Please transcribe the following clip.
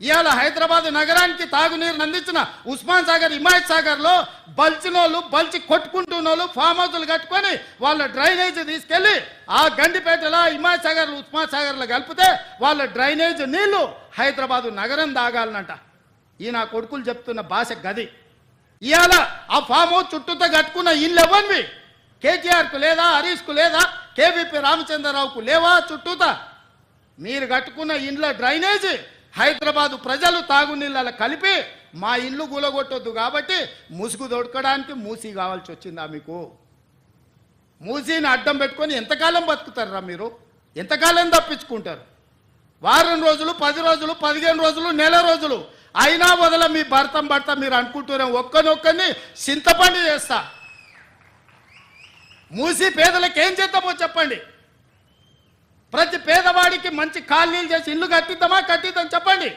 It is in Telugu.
ఇవాళ హైదరాబాద్ నగరానికి తాగునీరుని అందించిన ఉస్మాన్ సాగర్, హిమాయత్ సాగర్లో బల్చినోళ్ళు బల్చి కొట్టుకుంటున్నోళ్ళు ఫామ్ హౌస్లు కట్టుకొని వాళ్ళ డ్రైనేజ్ తీసుకెళ్లి ఆ గండిపేటలో హిమాయత్ సాగర్, ఉస్మాన్ సాగర్లో కలిపితే వాళ్ళ డ్రైనేజ్ నీళ్లు హైదరాబాదు నగరం తాగాలనంట. ఈ నా కొడుకులు చెప్తున్న భాష గది. ఇవాళ ఆ ఫామ్ హౌస్ చుట్టూతో కట్టుకున్న ఇల్లు ఇవ్వనివి కేటీఆర్కు లేదా, హరీష్కు లేదా, కేవీపీ రామచంద్రరావుకు లేవా చుట్టూతా? మీరు కట్టుకున్న ఇండ్ల డ్రైనేజ్ హైదరాబాదు ప్రజలు తాగునీళ్ళ కలిపి మా ఇల్లు కూలగొట్టొద్దు కాబట్టి ముసుగు దొడకడానికి మూసీ కావాల్సి వచ్చిందా మీకు? మూసీని అడ్డం పెట్టుకొని ఎంతకాలం బతుకుతారా మీరు? ఎంతకాలం తప్పించుకుంటారు? వారం రోజులు, 10 రోజులు, 15 రోజులు, నెల రోజులు అయినా వదల మీ భర్త మీరు అనుకుంటున్నాం ఒక్కనొక్కని చింతపండు చేస్తా. మూసి పేదలకు ఏం చేద్దామో చెప్పండి. ప్రతి పేదవాడికి మంచి కాలనీలు చేసి ఇల్లు కట్టిద్దాం చెప్పండి.